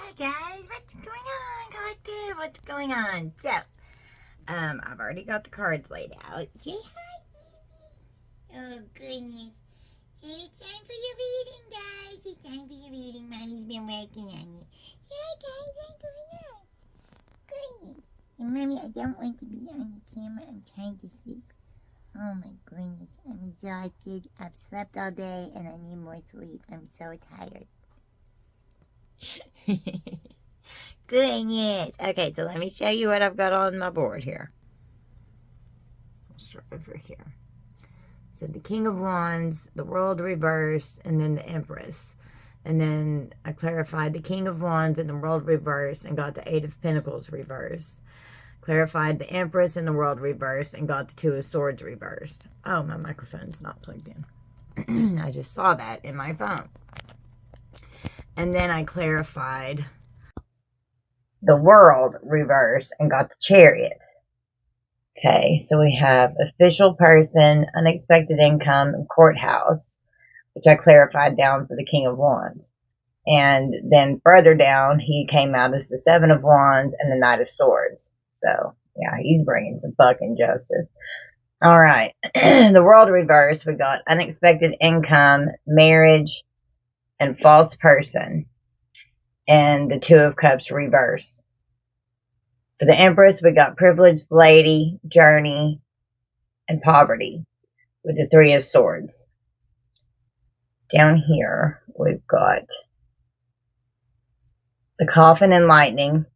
Hi guys, what's going on, collective? What's going on? So, I've already got the cards laid out. Say hi, Evie. Oh goodness. It's time for your reading, guys. It's time for your reading. Mommy's been working on it. Hi guys, what's going on? Goodness. And Mommy, I don't want to be on the camera. I'm trying to sleep. Oh my goodness, I'm exhausted. I've slept all day and I need more sleep. I'm so tired. Goodness. Okay, so let me show you what I've got on my board here. I'll start over here. So the King of Wands, the World reversed, and then the Empress. And then I clarified the King of Wands and the World reversed and got the Eight of Pentacles reversed. Clarified the Empress and the World reversed and got the Two of Swords reversed. Oh, my microphone's not plugged in. I just saw that in my phone. And then I clarified the World reversed and got the Chariot. Okay, so we have official person, unexpected income, and courthouse, which I clarified down for the King of Wands. And then further down, he came out as the Seven of Wands and the Knight of Swords. So, yeah, he's bringing some fucking justice. All right, the World reverse, we got unexpected income, marriage, and false person. And the Two of Cups reverse. For the Empress, we got privileged lady, journey, and poverty with the Three of Swords. Down here, we've got the coffin and lightning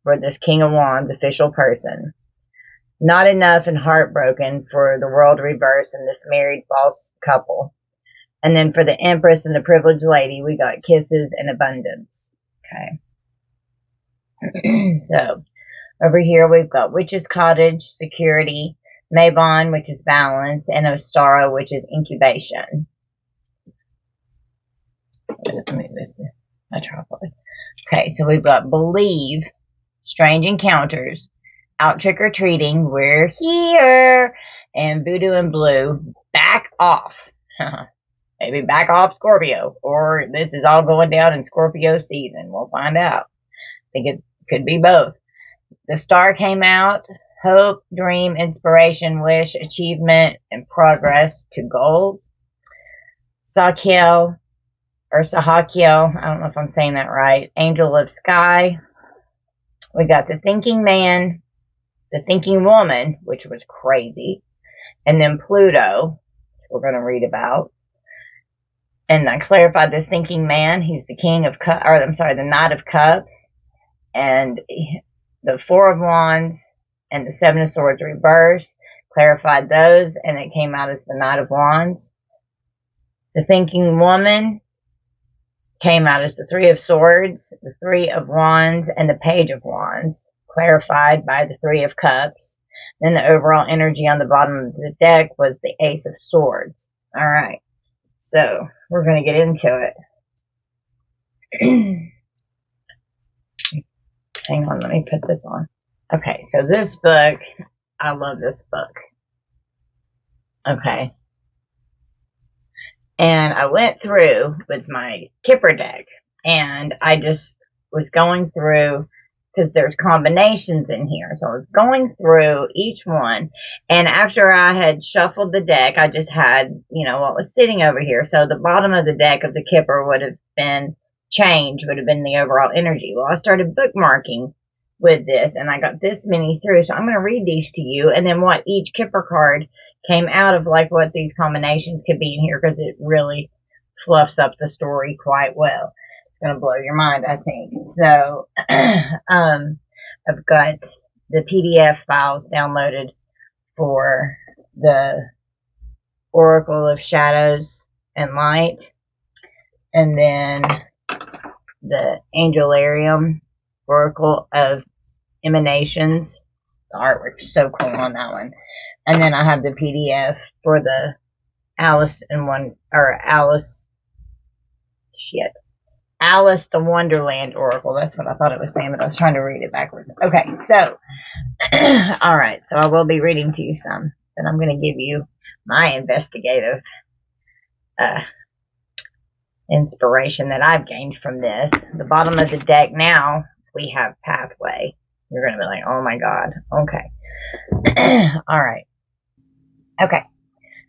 for this King of Wands, official person. Not enough and heartbroken for the World reverse and this married false couple. And then for the Empress and the privileged lady, we got kisses and abundance. Okay. So, over here we've got Witch's Cottage, security, Mabon, which is balance, and Ostara, which is incubation. Okay, so we've got Believe, strange encounters, out trick-or-treating, we're here, and Voodoo and Blue, back off. Maybe back off Scorpio, or this is all going down in Scorpio season. We'll find out. I think it could be both. The Star came out, hope, dream, inspiration, wish, achievement, and progress to goals. Sakiel, or Sahakiel, I don't know if I'm saying that right, Angel of Sky. We got the Thinking Man, the Thinking Woman, which was crazy, and then Pluto, which we're going to read about. And I clarified this Thinking Man, he's the King of Cups, or I'm sorry, the Knight of Cups, and the Four of Wands and the Seven of Swords reversed. Clarified those, and it came out as the Knight of Wands. The Thinking Woman came out as the Three of Swords, the Three of Wands, and the Page of Wands, clarified by the Three of Cups. Then the overall energy on the bottom of the deck was the Ace of Swords. All right, so we're going to get into it. Hang on, let me put this on. Okay, so this book, I love this book. Okay. And I went through with my Kipper deck, and I just was going through, because there's combinations in here, so I was going through each one, and after I had shuffled the deck, I just had, what was sitting over here, so the bottom of the deck of the Kipper would have been change, would have been the overall energy. Well, I started bookmarking with this, and I got this many through, so I'm going to read these to you, and then what each Kipper card came out of, like what these combinations could be in here, because it really fluffs up the story quite well. It's going to blow your mind, I think. So, I've got the PDF files downloaded for the Oracle of Shadows and Light, and then the Angelarium Oracle of Emanations. The artwork's so cool on that one. And then I have the PDF for the Alice the Wonderland Oracle. That's what I thought it was saying, but I was trying to read it backwards. Okay, so, alright, so I will be reading to you some, and I'm going to give you my investigative inspiration that I've gained from this. The bottom of the deck now, we have pathway. You're going to be like, oh my God. Okay. All right. Okay.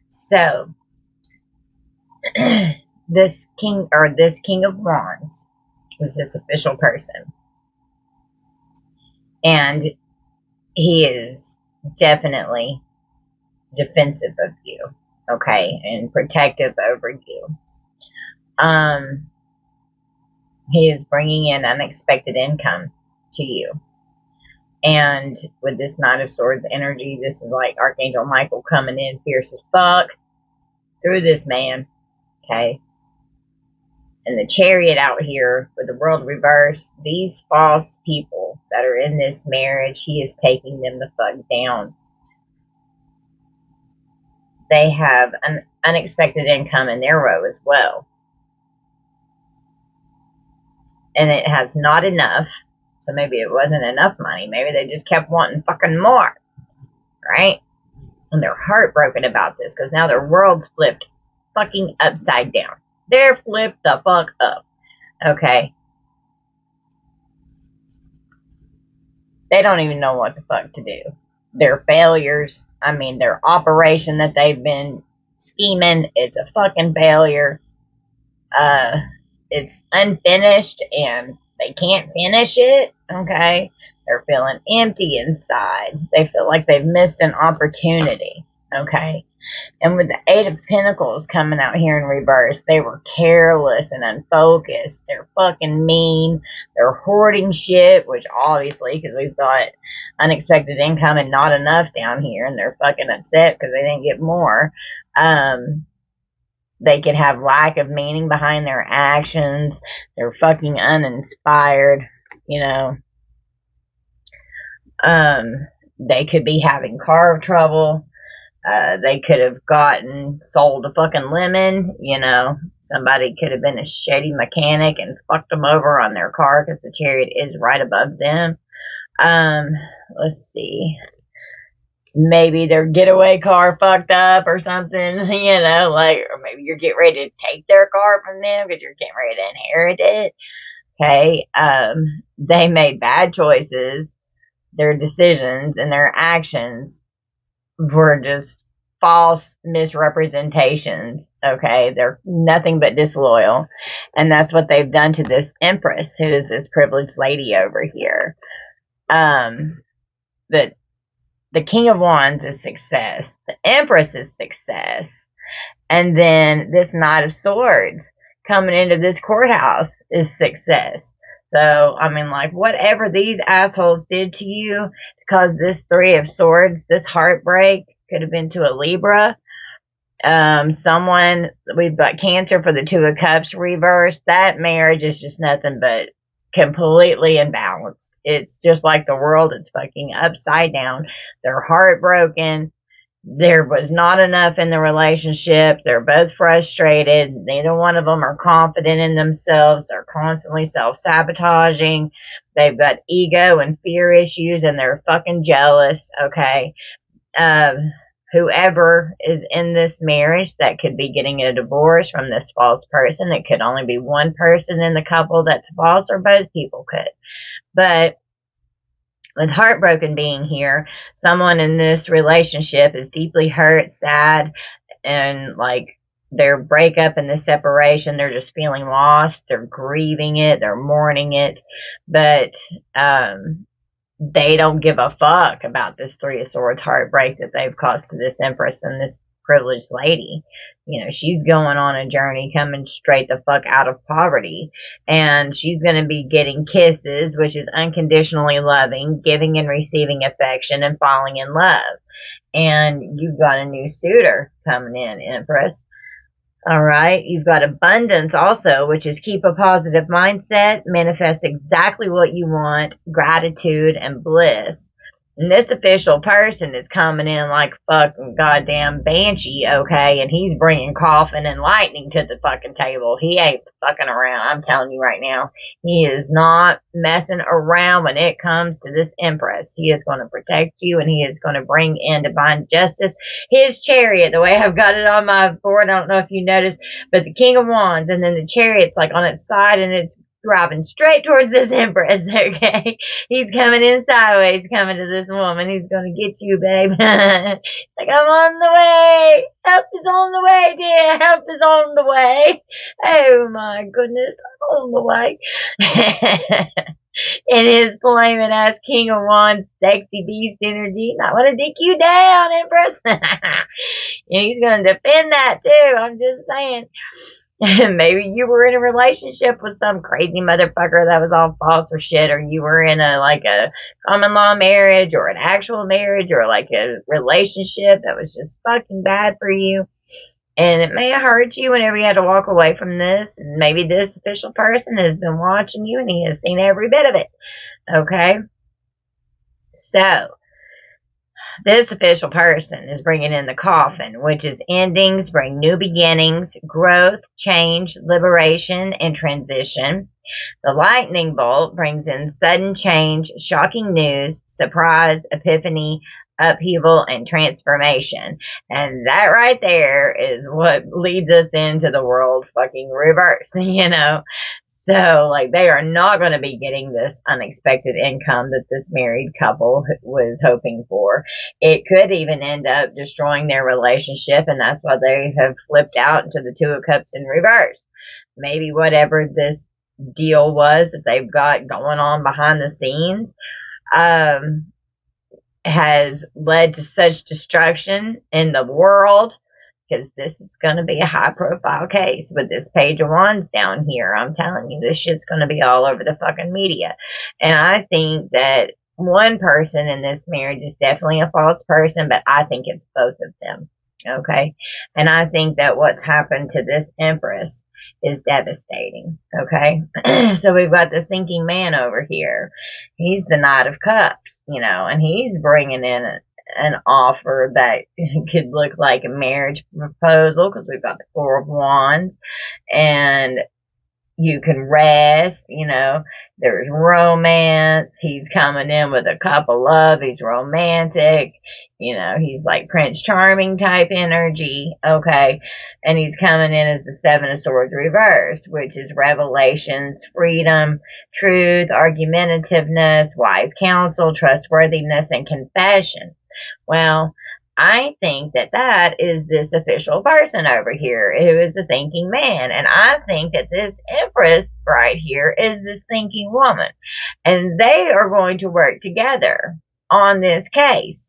So, this king of wands is this official person. And he is definitely defensive of you. Okay. And protective over you. He is bringing in unexpected income to you. And with this Knight of Swords energy, this is like Archangel Michael coming in fierce as fuck through this man. Okay. And the Chariot out here with the world reversed, these false people that are in this marriage, he is taking them the fuck down. They have an unexpected income in their row as well. And it has not enough. So maybe it wasn't enough money. Maybe they just kept wanting fucking more. Right? And they're heartbroken about this because now their world's flipped fucking upside down. They're flipped the fuck up. Okay? They don't even know what the fuck to do. Their failures, I mean, their operation that they've been scheming, it's a fucking failure. It's unfinished and they can't finish it. Okay? They're feeling empty inside. They feel like they've missed an opportunity. Okay? And with the Eight of Pentacles coming out here in reverse, they were careless and unfocused. They're fucking mean. They're hoarding shit, which obviously, because we've got unexpected income and not enough down here, and they're fucking upset because they didn't get more. They could have lack of meaning behind their actions. They're fucking uninspired, you know. They could be having car trouble. They could have sold a fucking lemon, you know. Somebody could have been a shady mechanic and fucked them over on their car because the Chariot is right above them. Let's see. Maybe their getaway car fucked up or something, you know, like, or maybe you're getting ready to take their car from them because you're getting ready to inherit it. Okay. They made bad choices. Their decisions and their actions were just false misrepresentations. Okay. They're nothing but disloyal. And that's what they've done to this Empress, who is this privileged lady over here. But the King of Wands is success. The Empress is success. And then this Knight of Swords coming into this courthouse is success. So, I mean, like, whatever these assholes did to you to cause this Three of Swords, this heartbreak, could have been to a Libra. We've got Cancer for the Two of Cups reversed. That marriage is just nothing but completely imbalanced. It's just like the world, it's fucking upside down. They're heartbroken. There was not enough in the relationship. They're both frustrated. Neither one of them are confident in themselves. They're constantly self-sabotaging. They've got ego and fear issues, and they're fucking jealous. Okay. Whoever is in this marriage that could be getting a divorce from this false person, it could only be one person in the couple that's false, or both people could. But with heartbroken being here, someone in this relationship is deeply hurt, sad, and like their breakup and the separation, they're just feeling lost. They're grieving it. They're mourning it. But they don't give a fuck about this Three of Swords heartbreak that they've caused to this Empress and this privileged lady. You know, she's going on a journey coming straight the fuck out of poverty. And she's going to be getting kisses, which is unconditionally loving, giving and receiving affection, and falling in love. And you've got a new suitor coming in, Empress. All right. You've got abundance also, which is keep a positive mindset, manifest exactly what you want, gratitude and bliss. And this official person is coming in like a fucking goddamn banshee, okay? And he's bringing coffin and lightning to the fucking table. He ain't fucking around. I'm telling you right now. He is not messing around when it comes to this empress. He is going to protect you, and he is going to bring in divine justice. His chariot, the way I've got it on my board, I don't know if you noticed, but the King of Wands, and then the chariot's like on its side, and it's driving straight towards this empress, okay? He's coming in sideways, coming to this woman. He's going to get you, babe. Like, I'm on the way. Help is on the way, dear. Help is on the way. Oh, my goodness. I'm on the way. In his flaming ass King of Wands, sexy beast energy. I want to dick you down, Empress. And he's going to defend that, too. I'm just saying. Maybe you were in a relationship with some crazy motherfucker that was all false or shit, or you were in a common law marriage or an actual marriage or like a relationship that was just fucking bad for you. And it may have hurt you whenever you had to walk away from this. And maybe this official person has been watching you and he has seen every bit of it. Okay? So, this official person is bringing in the coffin, which is endings, bring new beginnings, growth, change, liberation, and transition. The lightning bolt brings in sudden change, shocking news, surprise, epiphany, upheaval, and transformation. And that right there is what leads us into the world fucking reverse, you know? So, like, they are not going to be getting this unexpected income that this married couple was hoping for. It could even end up destroying their relationship, and that's why they have flipped out into the Two of Cups in reverse. Maybe whatever this deal was that they've got going on behind the scenes, has led to such destruction in the world, because this is going to be a high profile case with this Page of Wands down here. I'm telling you, this shit's going to be all over the fucking media. And I think that one person in this marriage is definitely a false person, but I think it's both of them. Okay? And I think that what's happened to this Empress is devastating. Okay? So we've got the thinking man over here. He's the Knight of Cups, you know, and he's bringing in an offer that could look like a marriage proposal, because we've got the Four of Wands, and you can rest, you know, there's romance. He's coming in with a cup of love. He's romantic, you know, he's like Prince Charming type energy, okay? And he's coming in as the Seven of Swords reversed, which is revelations, freedom, truth, argumentativeness, wise counsel, trustworthiness, and confession. Well, I think that that is this official person over here who is a thinking man. And I think that this Empress right here is this thinking woman. And they are going to work together on this case.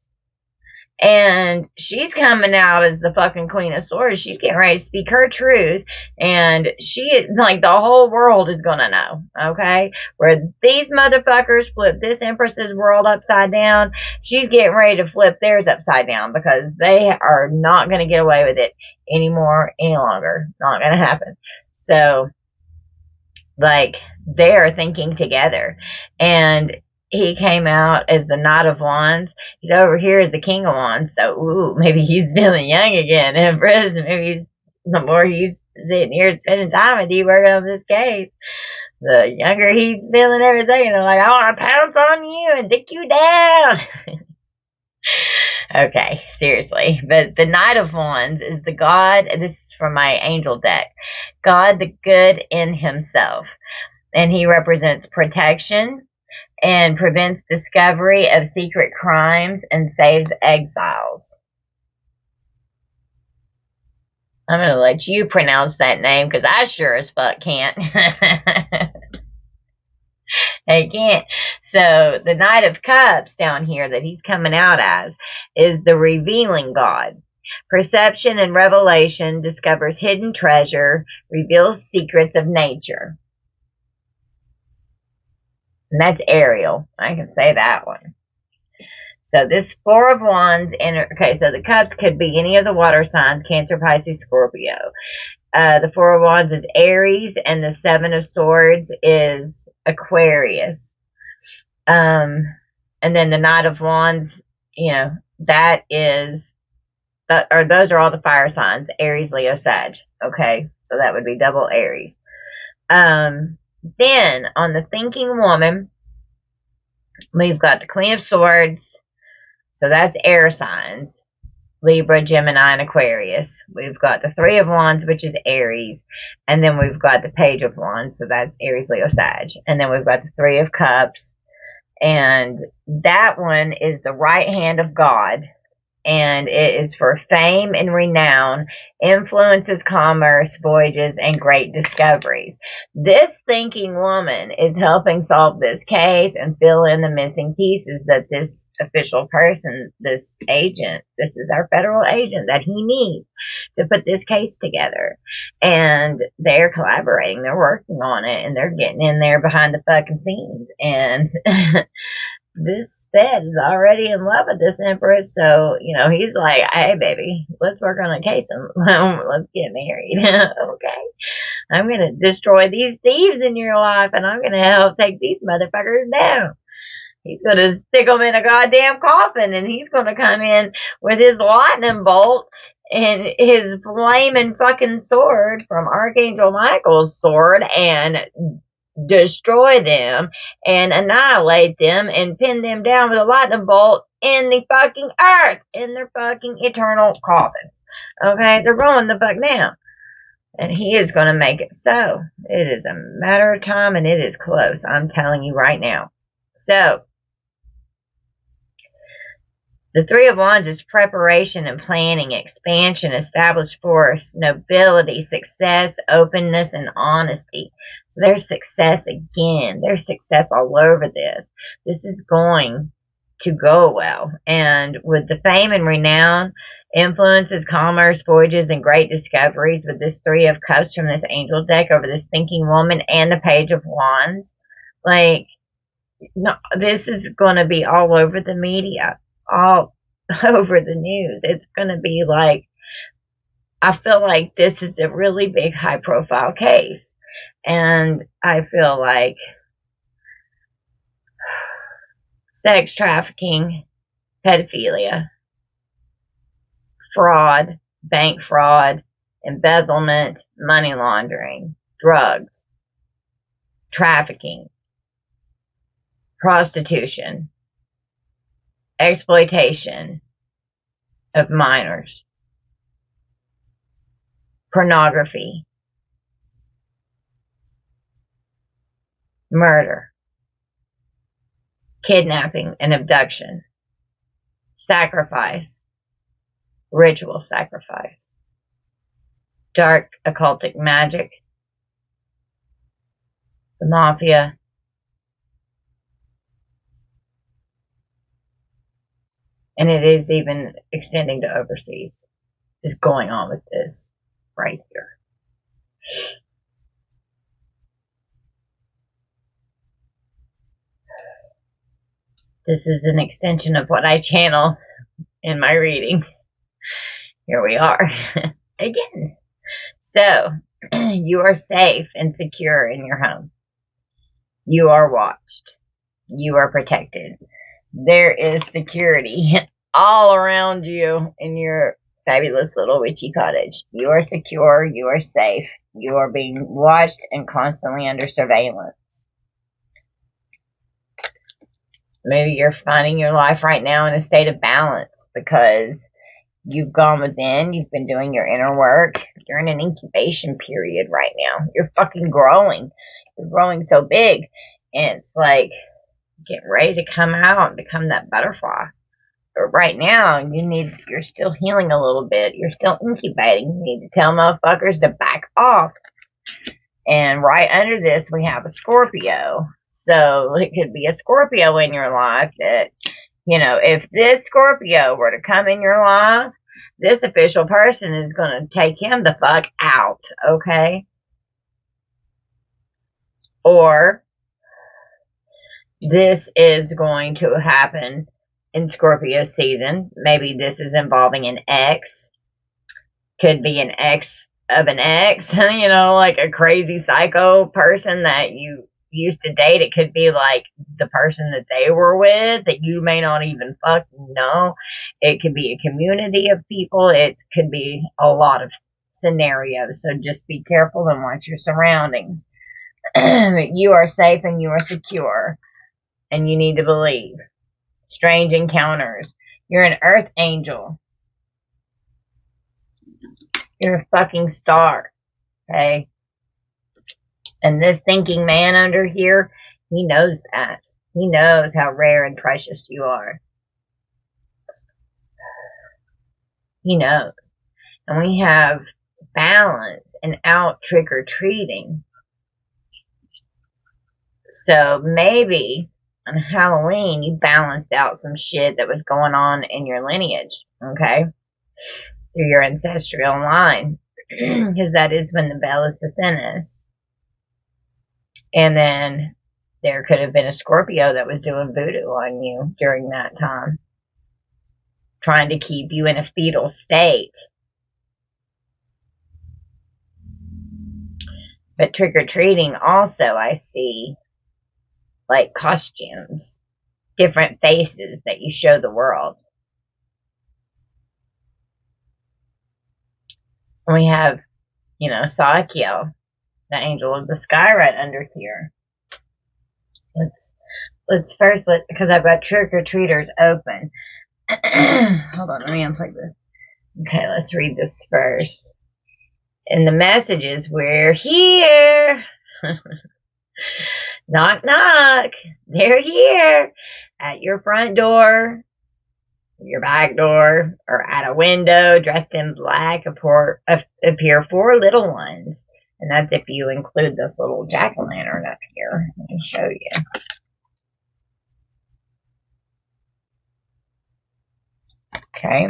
And she's coming out as the fucking Queen of Swords. She's getting ready to speak her truth. And she, like, the whole world is going to know, okay? Where these motherfuckers flip this Empress's world upside down, she's getting ready to flip theirs upside down, because they are not going to get away with it anymore, any longer. Not going to happen. So, like, they are thinking together. And he came out as the Knight of Wands. He's over here as the King of Wands. So, ooh, maybe he's feeling young again. Empress, maybe the more he's sitting here spending time with you working on this case, the younger he's feeling every second. I'm like, I want to pounce on you and dick you down. Okay, seriously. But the Knight of Wands is the God, this is from my angel deck, God the good in himself. And he represents protection and prevents discovery of secret crimes and saves exiles. I'm going to let you pronounce that name, because I sure as fuck can't. I can't. So the Knight of Cups down here that he's coming out as is the revealing God. Perception and revelation, discovers hidden treasure, reveals secrets of nature. And that's Ariel. I can say that one. So this Four of Wands, okay, so the Cups could be any of the water signs, Cancer, Pisces, Scorpio. The Four of Wands is Aries, and the Seven of Swords is Aquarius. And then the Knight of Wands, that is, those are all the fire signs, Aries, Leo, Sag. Okay, so that would be double Aries. Then on the thinking woman, we've got the Queen of Swords, so that's air signs, Libra, Gemini, and Aquarius. We've got the Three of Wands, which is Aries, and then we've got the Page of Wands, so that's Aries, Leo, Sag. And then we've got the Three of Cups, and that one is the right hand of God, and it is for fame and renown, influences, commerce, voyages, and great discoveries. This thinking woman is helping solve this case and fill in the missing pieces that this official person, this agent, this is our federal agent that he needs to put this case together. And they're collaborating, they're working on it, and they're getting in there behind the fucking scenes. And this Fed is already in love with this Empress, so, he's like, hey, baby, let's work on a case and let's get married. Okay? I'm going to destroy these thieves in your life, and I'm going to help take these motherfuckers down. He's going to stick them in a goddamn coffin, and he's going to come in with his lightning bolt and his flaming fucking sword from Archangel Michael's sword and destroy them and annihilate them and pin them down with a lightning bolt in the fucking earth, in their fucking eternal coffins. Okay? They're going the fuck down. And he is going to make it so. It is a matter of time, and it is close. I'm telling you right now. So, the Three of Wands is preparation and planning, expansion, established force, nobility, success, openness, and honesty. So there's success again. There's success all over this. This is going to go well. And with the fame and renown, influences, commerce, voyages, and great discoveries, with this Three of Cups from this angel deck over this thinking woman and the Page of Wands, no, this is going to be all over the media. All over the news. It's going to be I feel like this is a really big high profile case. And I feel like sex trafficking, pedophilia, fraud, bank fraud, embezzlement, money laundering, drugs, trafficking, prostitution, exploitation of minors, pornography, murder, kidnapping and abduction, sacrifice, ritual sacrifice, dark occultic magic, the mafia, and it is even extending to overseas, is going on with this right here. This is an extension of what I channel in my readings. Here we are again. So, you are safe and secure in your home. You are watched. You are protected. There is security all around you in your fabulous little witchy cottage. You are secure. You are safe. You are being watched and constantly under surveillance. Maybe you're finding your life right now in a state of balance because you've gone within, you've been doing your inner work. You're in an incubation period right now. You're fucking growing. You're growing so big. And it's like, get ready to come out and become that butterfly. But right now, you're still healing a little bit. You're still incubating. You need to tell motherfuckers to back off. And right under this, we have a Scorpio. So it could be a Scorpio in your life that, if this Scorpio were to come in your life, this official person is going to take him the fuck out, okay? Or this is going to happen in Scorpio season. Maybe this is involving an ex. Could be an ex of an ex, like a crazy psycho person that you used to date. It could be like the person that they were with that you may not even fucking know. It could be a community of people. It could be a lot of scenarios. So just be careful and watch your surroundings. You are safe and you are secure, and you need to believe. Strange encounters. You're an earth angel. You're a fucking star. Okay? And this thinking man under here, he knows that. He knows how rare and precious you are. He knows. And we have balance and out trick-or-treating. So maybe on Halloween you balanced out some shit that was going on in your lineage, okay? Through your ancestral line. Because that is when the veil is the thinnest. And then there could have been a Scorpio that was doing voodoo on you during that time, trying to keep you in a fetal state. But trick-or-treating also, I see, like costumes, different faces that you show the world. And we have, Sakiel, the angel of the sky right under here. Let's first, because I've got trick-or-treaters open. Hold on, let me unplug this. Okay, let's read this first. And the message is, we're here. Knock, knock. They're here. At your front door, your back door, or at a window, dressed in black, appear 4 little ones. And that's if you include this little jack-o'-lantern up here. Let me show you. Okay.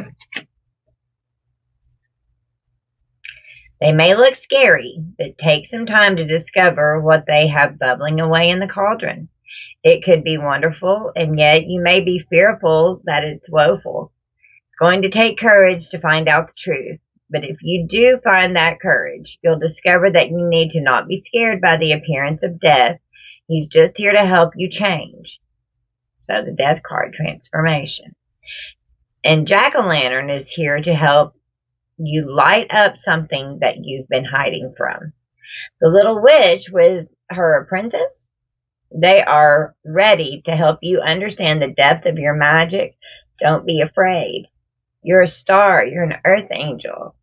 They may look scary, but take some time to discover what they have bubbling away in the cauldron. It could be wonderful, and yet you may be fearful that it's woeful. It's going to take courage to find out the truth. But if you do find that courage, you'll discover that you need to not be scared by the appearance of death. He's just here to help you change. So the death card, transformation. And Jack-o'-lantern is here to help you light up something that you've been hiding from. The little witch with her apprentice, they are ready to help you understand the depth of your magic. Don't be afraid. You're a star. You're an earth angel.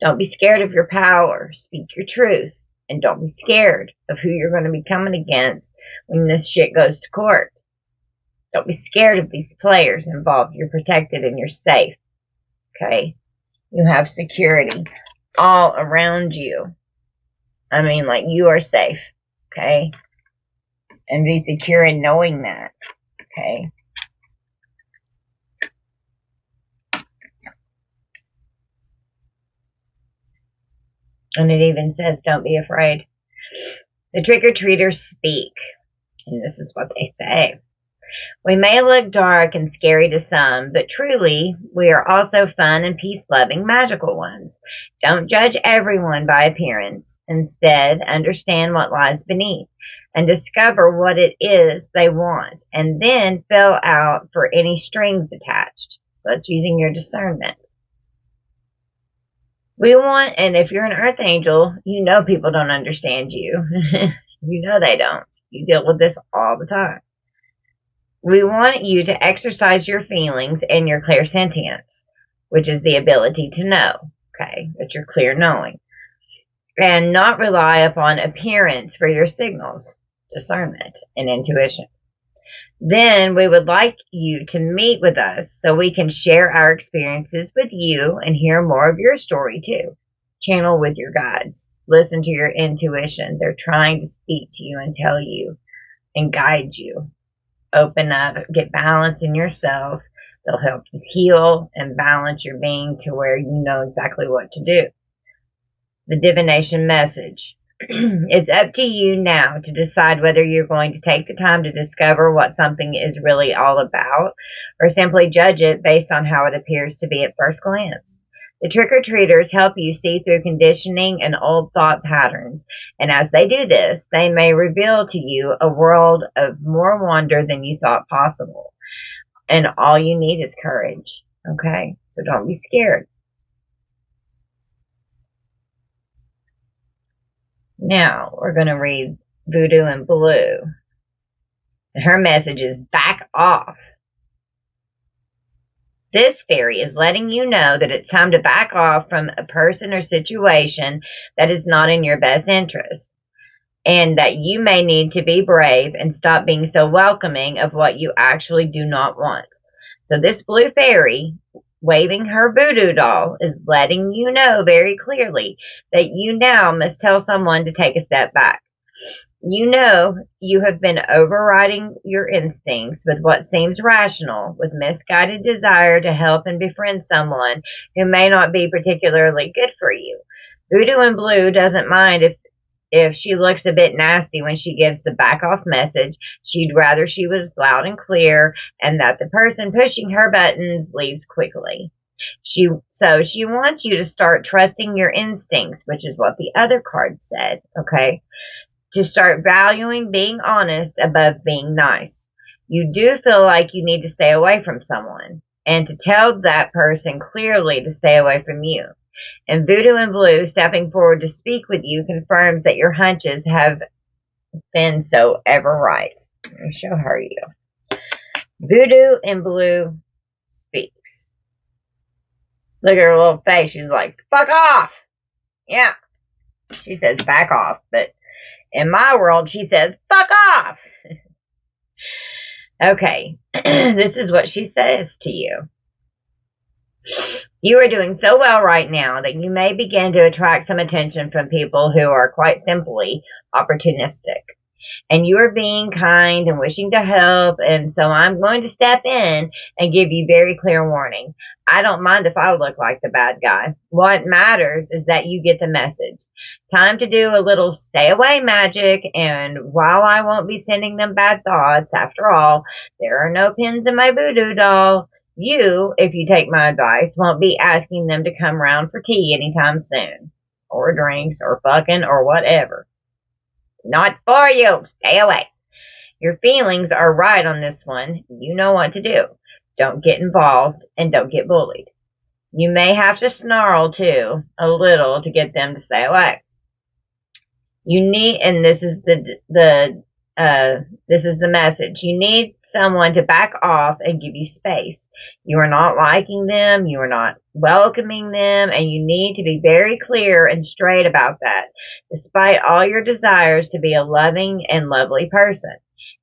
Don't be scared of your power. Speak your truth. And don't be scared of who you're going to be coming against when this shit goes to court. Don't be scared of these players involved. You're protected and you're safe. Okay? You have security all around you. I mean, like, you are safe. Okay? And be secure in knowing that. Okay? And it even says, don't be afraid. The trick-or-treaters speak. And this is what they say. We may look dark and scary to some, but truly, we are also fun and peace-loving magical ones. Don't judge everyone by appearance. Instead, understand what lies beneath and discover what it is they want, and then fill out for any strings attached. So that's using your discernment. And if you're an earth angel, you know people don't understand you. You know they don't. You deal with this all the time. We want you to exercise your feelings and your clairsentience, which is the ability to know, okay? That's your clear knowing. And not rely upon appearance for your signals, discernment, and intuition. Then we would like you to meet with us so we can share our experiences with you and hear more of your story too. Channel with your guides. Listen to your intuition. They're trying to speak to you and tell you and guide you. Open up, get balance in yourself. They'll help you heal and balance your being to where you know exactly what to do. The divination message. It's up to you now to decide whether you're going to take the time to discover what something is really all about, or simply judge it based on how it appears to be at first glance. The trick-or-treaters help you see through conditioning and old thought patterns, and as they do this, they may reveal to you a world of more wonder than you thought possible. And all you need is courage, okay? So don't be scared. Now, we're going to read Voodoo and Blue. And her message is back off. This fairy is letting you know that it's time to back off from a person or situation that is not in your best interest, and that you may need to be brave and stop being so welcoming of what you actually do not want. So this blue fairy, waving her voodoo doll, is letting you know very clearly that you now must tell someone to take a step back. You know you have been overriding your instincts with what seems rational, with misguided desire to help and befriend someone who may not be particularly good for you. Voodoo and Blue doesn't mind if she looks a bit nasty when she gives the back off message. She'd rather she was loud and clear and that the person pushing her buttons leaves quickly. She wants you to start trusting your instincts, which is what the other card said, okay? To start valuing being honest above being nice. You do feel like you need to stay away from someone, and to tell that person clearly to stay away from you. And Voodoo and Blue stepping forward to speak with you confirms that your hunches have been so ever right. Let me show her you. Voodoo and Blue speaks. Look at her little face. She's like, fuck off. Yeah. She says back off, but in my world, she says, fuck off. Okay, this is what she says to you. You are doing so well right now that you may begin to attract some attention from people who are quite simply opportunistic. And you are being kind and wishing to help, and so I'm going to step in and give you very clear warning. I don't mind if I look like the bad guy. What matters is that you get the message. Time to do a little stay away magic, and while I won't be sending them bad thoughts, after all, there are no pins in my voodoo doll. You, if you take my advice, won't be asking them to come round for tea anytime soon, or drinks, or fucking, or whatever. Not for you. Stay away. Your feelings are right on this one. You know what to do. Don't get involved and don't get bullied. You may have to snarl too, a little, to get them to stay away. You need, and this is the message. You need someone to back off and give you space. You are not liking them, you are not welcoming them, and you need to be very clear and straight about that, despite all your desires to be a loving and lovely person.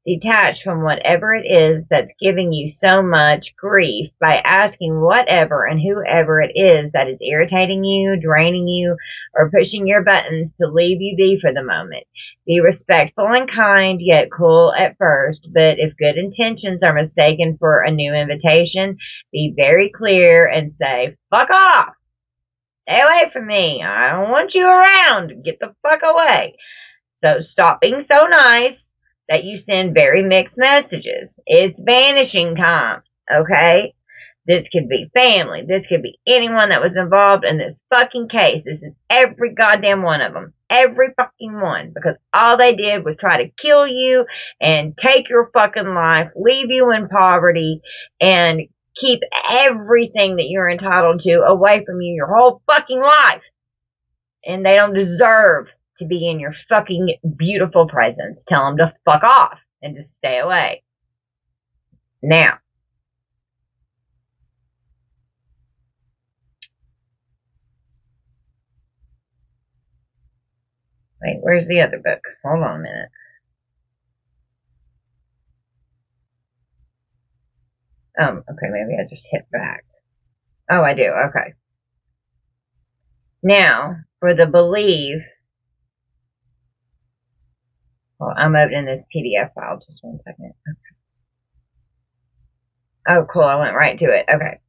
Detach from whatever it is that's giving you so much grief by asking whatever and whoever it is that is irritating you, draining you, or pushing your buttons to leave you be for the moment. Be respectful and kind, yet cool at first, but if good intentions are mistaken for a new invitation, be very clear and say, fuck off! Stay away from me! I don't want you around! Get the fuck away! So stop being so nice that you send very mixed messages. It's vanishing time, okay? This could be family. This could be anyone that was involved in this fucking case. This is every goddamn one of them. Every fucking one. Because all they did was try to kill you and take your fucking life, leave you in poverty, and keep everything that you're entitled to away from you your whole fucking life. And they don't deserve to be in your fucking beautiful presence. Tell them to fuck off and to stay away. Now, wait, where's the other book? Hold on a minute. Okay, maybe I just hit back. Oh, I do, okay. Now, for the believe. Well, I'm opening this PDF file. Just one second. Okay. Oh, cool. I went right to it. Okay.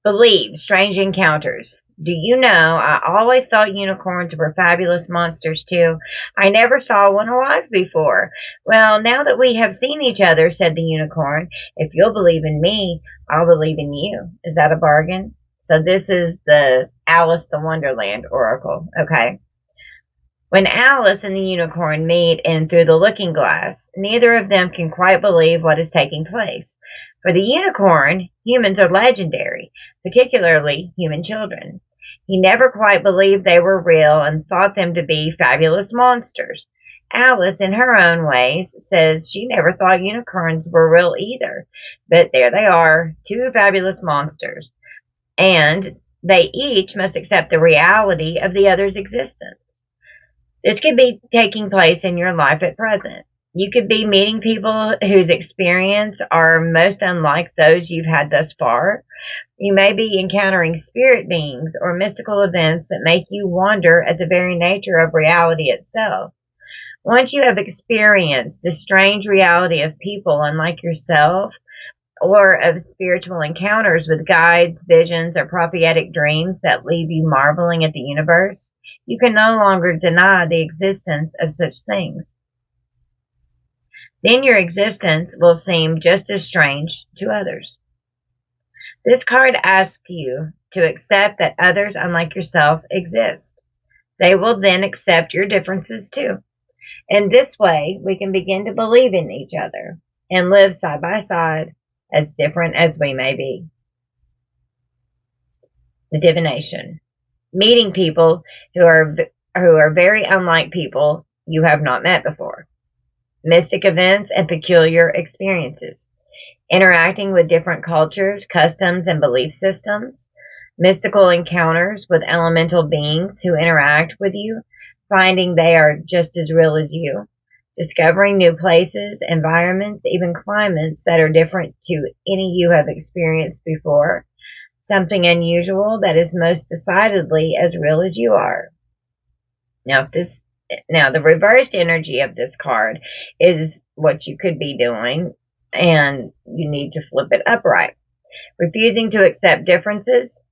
Believe. Strange encounters. Do you know, I always thought unicorns were fabulous monsters, too. I never saw one alive before. Well, now that we have seen each other, said the unicorn, if you'll believe in me, I'll believe in you. Is that a bargain? So this is the Alice the Wonderland oracle, okay? When Alice and the unicorn meet in Through the Looking Glass, neither of them can quite believe what is taking place. For the unicorn, humans are legendary, particularly human children. He never quite believed they were real and thought them to be fabulous monsters. Alice, in her own ways, says she never thought unicorns were real either. But there they are, two fabulous monsters. And they each must accept the reality of the other's existence. This could be taking place in your life at present. You could be meeting people whose experience are most unlike those you've had thus far. You may be encountering spirit beings or mystical events that make you wonder at the very nature of reality itself. Once you have experienced the strange reality of people unlike yourself, or of spiritual encounters with guides, visions, or prophetic dreams that leave you marveling at the universe, you can no longer deny the existence of such things. Then your existence will seem just as strange to others. This card asks you to accept that others unlike yourself exist. They will then accept your differences too. In this way, we can begin to believe in each other and live side by side, as different as we may be. The divination. Meeting people who are very unlike people you have not met before. Mystic events and peculiar experiences. Interacting with different cultures, customs, and belief systems. Mystical encounters with elemental beings who interact with you, finding they are just as real as you. Discovering new places, environments, even climates that are different to any you have experienced before. Something unusual that is most decidedly as real as you are. Now, the reversed energy of this card is what you could be doing, and you need to flip it upright. Refusing to accept differences,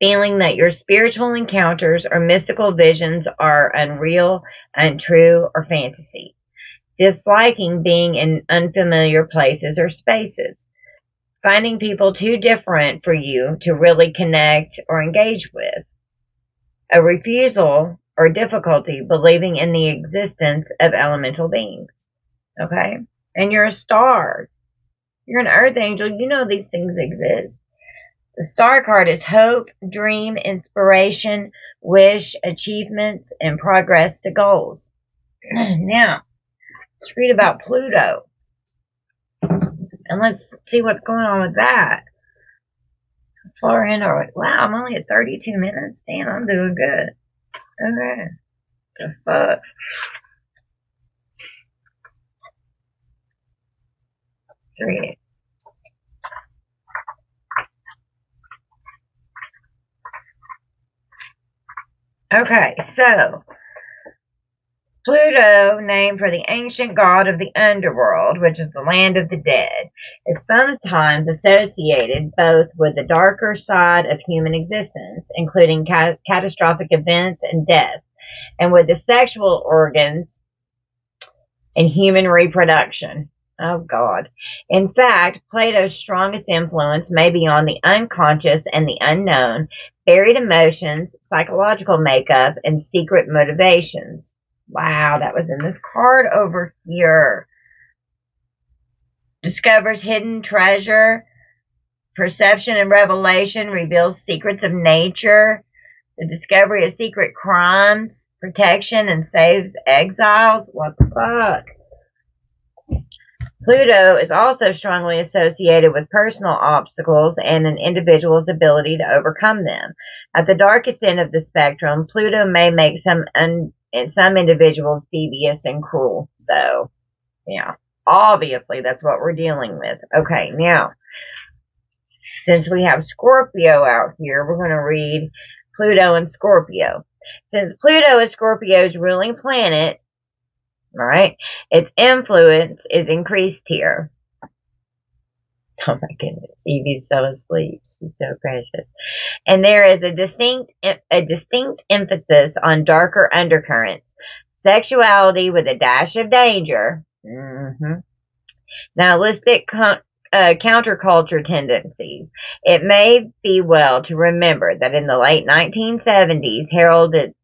feeling that your spiritual encounters or mystical visions are unreal, untrue, or fantasy. Disliking being in unfamiliar places or spaces. Finding people too different for you to really connect or engage with. A refusal or difficulty believing in the existence of elemental beings. Okay? And you're a star. You're an earth angel. You know these things exist. The star card is hope, dream, inspiration, wish, achievements, and progress to goals. Now, let's read about Pluto. And let's see what's going on with that. Far in, or wow, I'm only at 32 minutes. Damn, I'm doing good. Okay. The fuck. Let's read it. Okay, so Pluto, named for the ancient god of the underworld, which is the land of the dead, is sometimes associated both with the darker side of human existence, including catastrophic events and death, and with the sexual organs and human reproduction. Oh, God. In fact, Plato's strongest influence may be on the unconscious and the unknown, buried emotions, psychological makeup, and secret motivations. Wow, that was in this card over here. Discovers hidden treasure. Perception and revelation reveals secrets of nature. The discovery of secret crimes. Protection and saves exiles. What the fuck? Pluto is also strongly associated with personal obstacles and an individual's ability to overcome them. At the darkest end of the spectrum, Pluto may make some individuals devious and cruel. So, yeah, obviously that's what we're dealing with. Okay, now, since we have Scorpio out here, we're going to read Pluto and Scorpio. Since Pluto is Scorpio's ruling planet, all right, its influence is increased here. Oh my goodness, Evie's so asleep. She's so precious. And there is a distinct emphasis on darker undercurrents, sexuality with a dash of danger, nihilistic counterculture tendencies. It may be well to remember that in the late 1970s heralded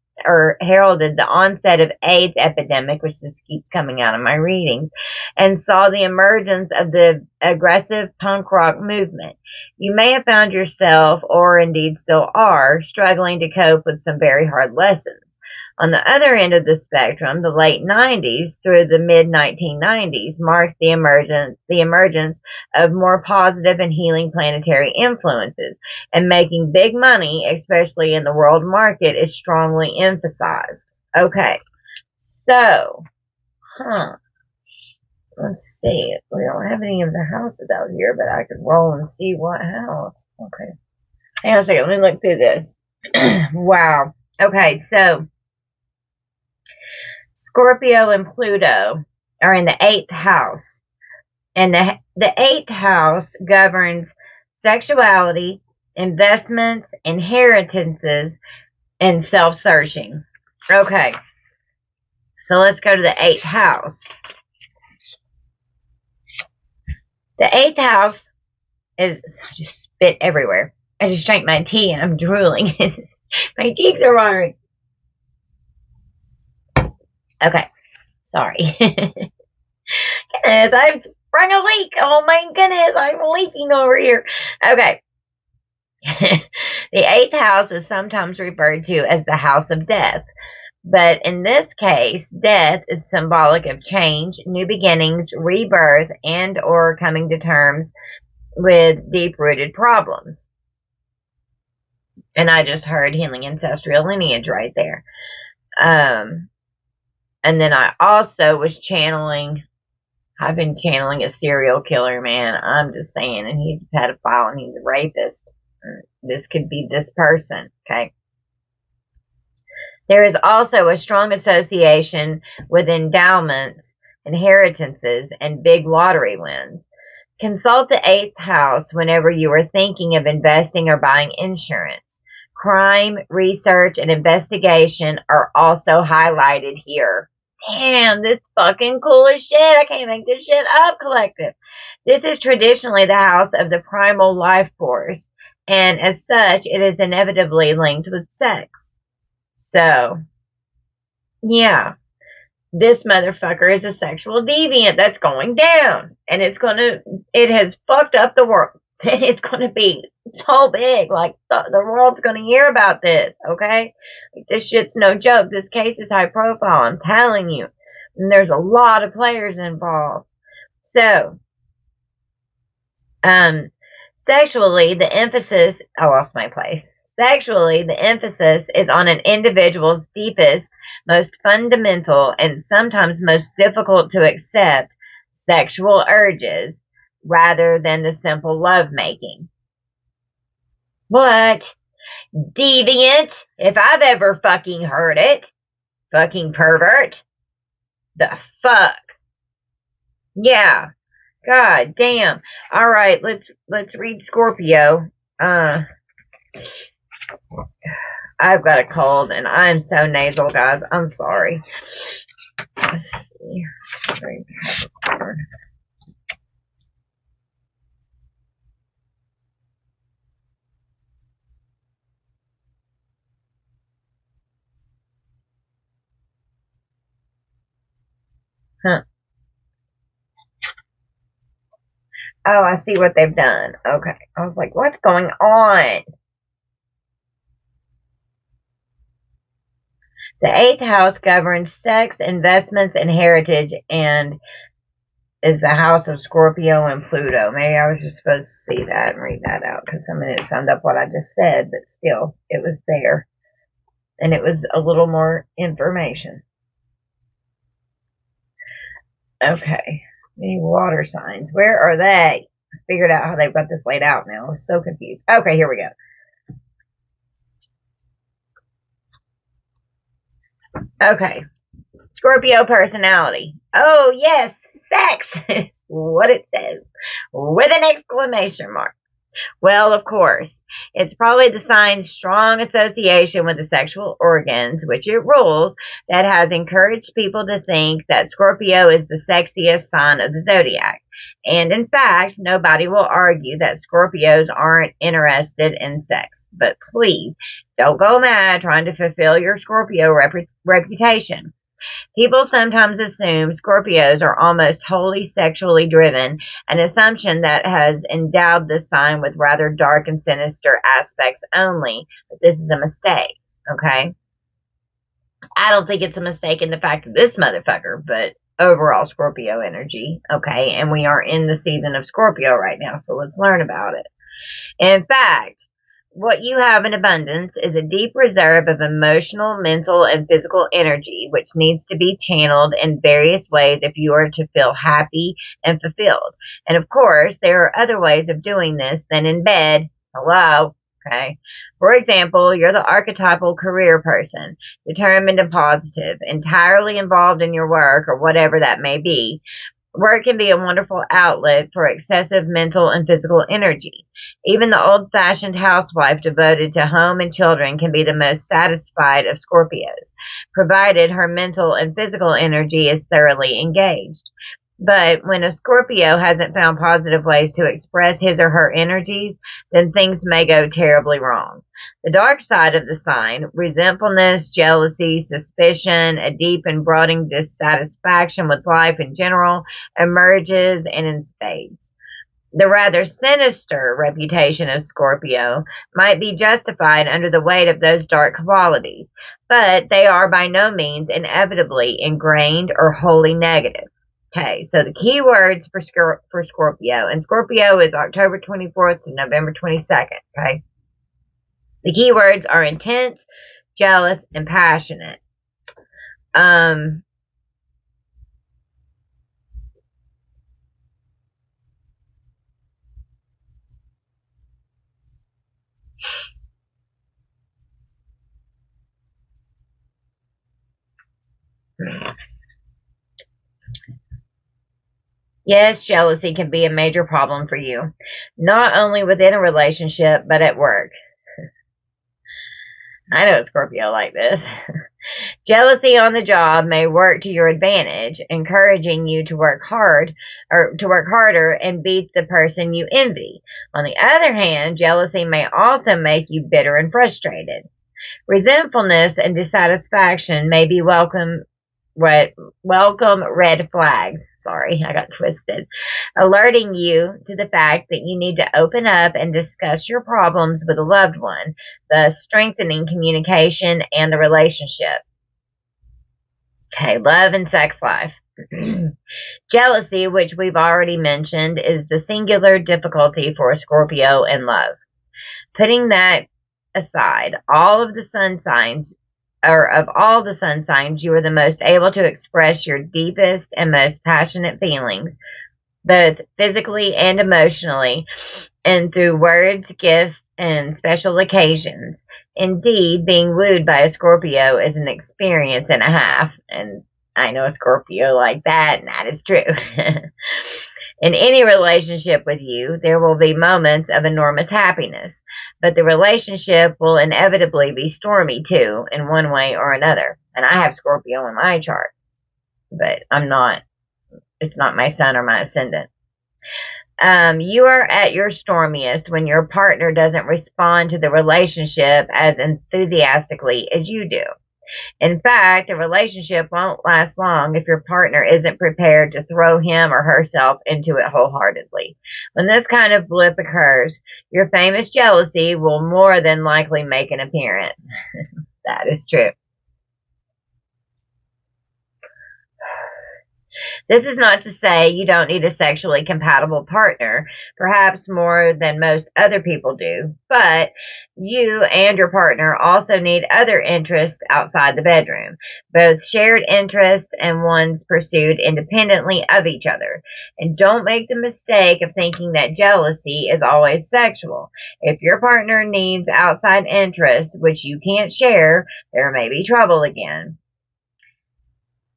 the onset of AIDS epidemic, which just keeps coming out of my readings, and saw the emergence of the aggressive punk rock movement. You may have found yourself, or indeed still are, struggling to cope with some very hard lessons. On the other end of the spectrum, the late 90s through the mid-1990s marked the emergence of more positive and healing planetary influences, and making big money, especially in the world market, is strongly emphasized. Okay, so, let's see. We don't have any of the houses out here, but I could roll and see what house. Okay, hang on a second. Let me look through this. Wow. Okay, so Scorpio and Pluto are in the 8th house. And the 8th house governs sexuality, investments, inheritances, and self-searching. Okay. So let's go to the 8th house. The 8th house is, I just spit everywhere. I just drank my tea and I'm drooling. My cheeks are hard. Okay, sorry. Goodness, I've sprung a leak. Oh my goodness, I'm leaking over here. Okay. The 8th house is sometimes referred to as the house of death. But in this case, death is symbolic of change, new beginnings, rebirth, and or coming to terms with deep-rooted problems. And I just heard healing ancestral lineage right there. And then I also was I've been channeling a serial killer, man. I'm just saying, and he's a pedophile and he's a rapist. This could be this person, okay? There is also a strong association with endowments, inheritances, and big lottery wins. Consult the 8th house whenever you are thinking of investing or buying insurance. Crime, research, and investigation are also highlighted here. Damn, this fucking cool as shit. I can't make this shit up, collective. This is traditionally the house of the primal life force, and as such, it is inevitably linked with sex. So, yeah, this motherfucker is a sexual deviant that's going down, and it has fucked up the world. And it's gonna be so big, like the world's gonna hear about this, okay? Like, this shit's no joke. This case is high profile, I'm telling you. And there's a lot of players involved. So, sexually, the emphasis, I lost my place. Sexually, the emphasis is on an individual's deepest, most fundamental, and sometimes most difficult to accept sexual urges, rather than the simple lovemaking. What? Deviant? If I've ever fucking heard it. Fucking pervert. The fuck? Yeah. God damn. Alright, let's read Scorpio. I've got a cold and I'm so nasal, guys. I'm sorry. Let's see. Huh. Oh, I see what they've done. Okay. I was like, what's going on? The 8th house governs sex, investments, and heritage, and is the house of Scorpio and Pluto. Maybe I was just supposed to see that and read that out, because some of it summed up what I just said, but still, it was there. And it was a little more information. Okay. The water signs. Where are they? I figured out how they've got this laid out now. I was so confused. Okay, here we go. Okay. Scorpio personality. Oh, yes. Sex is what it says. With an exclamation mark. Well, of course, it's probably the sign's strong association with the sexual organs, which it rules, that has encouraged people to think that Scorpio is the sexiest sign of the zodiac. And in fact, nobody will argue that Scorpios aren't interested in sex. But please, don't go mad trying to fulfill your Scorpio reputation. People sometimes assume Scorpios are almost wholly sexually driven, an assumption that has endowed this sign with rather dark and sinister aspects only. But this is a mistake, okay? I don't think it's a mistake in the fact of this motherfucker, but overall Scorpio energy, okay? And we are in the season of Scorpio right now, so let's learn about it. In fact, what you have in abundance is a deep reserve of emotional, mental, and physical energy, which needs to be channeled in various ways if you are to feel happy and fulfilled. And of course, there are other ways of doing this than in bed. Hello. Okay. For example, you're the archetypal career person, determined and positive, entirely involved in your work or whatever that may be. Work can be a wonderful outlet for excessive mental and physical energy. Even the old-fashioned housewife devoted to home and children can be the most satisfied of Scorpios, provided her mental and physical energy is thoroughly engaged. But when a Scorpio hasn't found positive ways to express his or her energies, then things may go terribly wrong. The dark side of the sign, resentfulness, jealousy, suspicion, a deep and brooding dissatisfaction with life in general, emerges and in spades. The rather sinister reputation of Scorpio might be justified under the weight of those dark qualities, but they are by no means inevitably ingrained or wholly negative. Okay, so the key words for Scorpio, and Scorpio is October 24th to November 22nd, okay? The key words are intense, jealous, and passionate. Yes, jealousy can be a major problem for you, not only within a relationship, but at work. I know a Scorpio like this. Jealousy on the job may work to your advantage, encouraging you to work hard or to work harder and beat the person you envy. On the other hand, jealousy may also make you bitter and frustrated. Resentfulness and dissatisfaction may be welcome red flags. Sorry, I got twisted. Alerting you to the fact that you need to open up and discuss your problems with a loved one, thus strengthening communication and the relationship. Okay, love and sex life. Jealousy, which we've already mentioned, is the singular difficulty for a Scorpio in love. Putting that aside, all of the sun signs of all the sun signs, you are the most able to express your deepest and most passionate feelings, both physically and emotionally, and through words, gifts, and special occasions. Indeed, being wooed by a Scorpio is an experience and a half, and I know a Scorpio like that, and that is true. In any relationship with you, there will be moments of enormous happiness, but the relationship will inevitably be stormy too, in one way or another. And I have Scorpio in my chart, but it's not my sun or my ascendant. You are at your stormiest when your partner doesn't respond to the relationship as enthusiastically as you do. In fact, a relationship won't last long if your partner isn't prepared to throw him or herself into it wholeheartedly. When this kind of blip occurs, your famous jealousy will more than likely make an appearance. That is true. This is not to say you don't need a sexually compatible partner, perhaps more than most other people do, but you and your partner also need other interests outside the bedroom, both shared interests and ones pursued independently of each other. And don't make the mistake of thinking that jealousy is always sexual. If your partner needs outside interest which you can't share, there may be trouble again.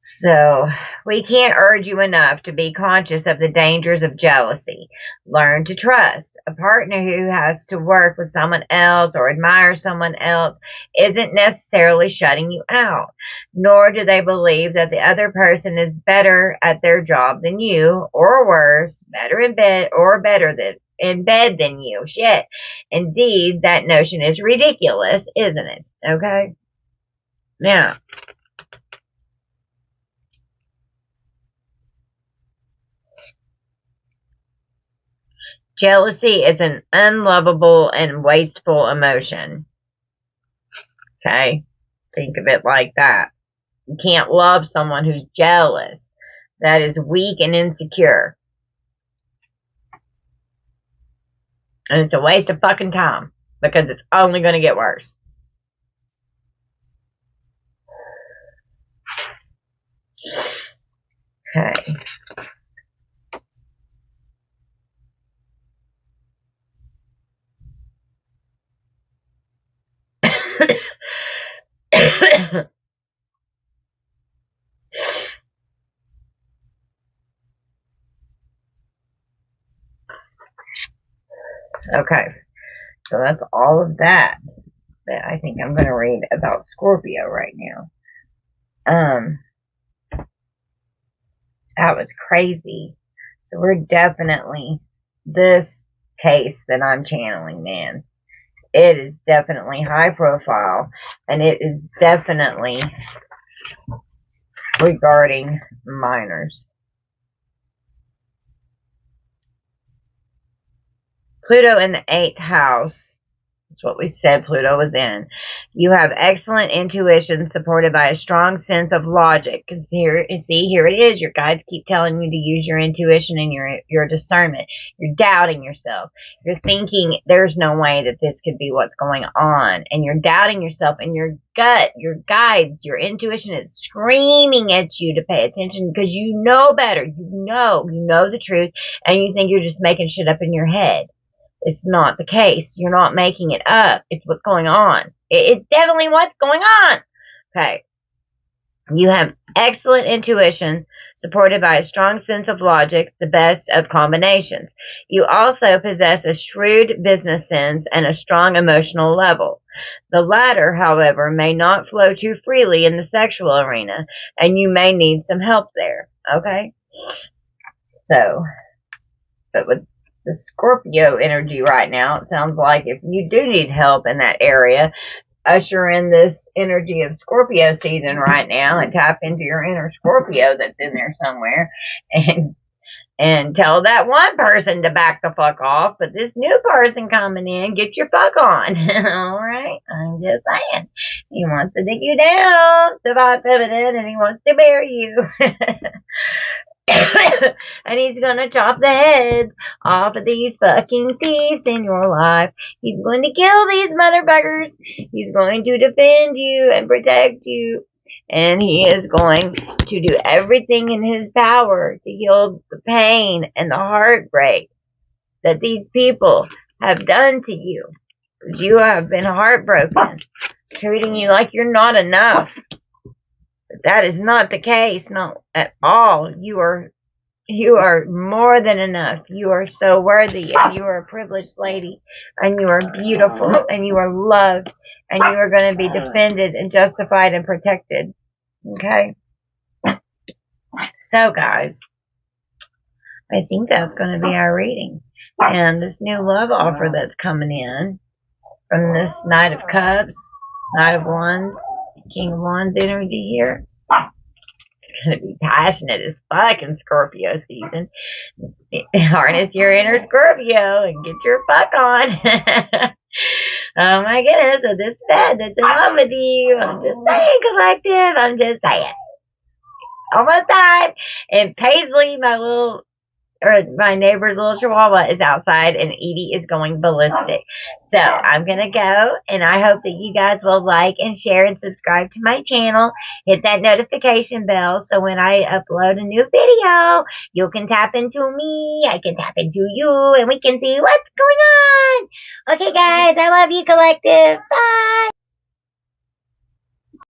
So, we can't urge you enough to be conscious of the dangers of jealousy. Learn to trust. A partner who has to work with someone else or admire someone else isn't necessarily shutting you out, nor do they believe that the other person is better at their job than you, or worse, better in bed, or better than in bed than you. Shit. Indeed, that notion is ridiculous, isn't it? Okay? Now, jealousy is an unlovable and wasteful emotion. Okay? Think of it like that. You can't love someone who's jealous. That is weak and insecure. And it's a waste of fucking time because it's only going to get worse. Okay. Okay. So that's all of that I think I'm going to read about Scorpio right now. That was crazy. So we're definitely, this case that I'm channeling, man, it is definitely high profile, and it is definitely regarding minors. Pluto in the 8th house. That's what we said Pluto was in. You have excellent intuition supported by a strong sense of logic. Here it is. Your guides keep telling you to use your intuition and your discernment. You're doubting yourself. You're thinking there's no way that this could be what's going on. And you're doubting yourself, and your gut, your guides, your intuition is screaming at you to pay attention because you know better. You know the truth, and you think you're just making shit up in your head. It's not the case. You're not making it up. It's what's going on. It's definitely what's going on. Okay. You have excellent intuition supported by a strong sense of logic, the best of combinations. You also possess a shrewd business sense and a strong emotional level. The latter, however, may not flow too freely in the sexual arena, and you may need some help there. Okay? So, but with the Scorpio energy right now, it sounds like if you do need help in that area, usher in this energy of Scorpio season right now and tap into your inner Scorpio that's in there somewhere, and tell that one person to back the fuck off, but this new person coming in, get your fuck on. Alright? I'm just saying. He wants to dig you down, divine feminine, and he wants to bury you. And he's gonna chop the heads off of these fucking thieves in your life. He's going to kill these motherfuckers. He's going to defend you and protect you. And he is going to do everything in his power to heal the pain and the heartbreak that these people have done to you. You have been heartbroken, treating you like you're not enough. That is not the case, not at all. You are more than enough. You are so worthy, and you are a privileged lady, and you are beautiful, and you are loved, and you are going to be defended and justified and protected. Okay? So, guys, I think that's going to be our reading. And this new love offer that's coming in from this Knight of Cups, Knight of Wands, King of Wands energy here. It's going to be passionate as fuck in Scorpio season. Harness your inner Scorpio and get your fuck on. Oh my goodness, so this bed that's in love with you. I'm just saying, collective. I'm just saying. Almost time. And Paisley, my neighbor's little chihuahua is outside, and Edie is going ballistic. So I'm going to go, and I hope that you guys will like and share and subscribe to my channel. Hit that notification bell so when I upload a new video, you can tap into me, I can tap into you, and we can see what's going on. Okay, guys, I love you, collective. Bye.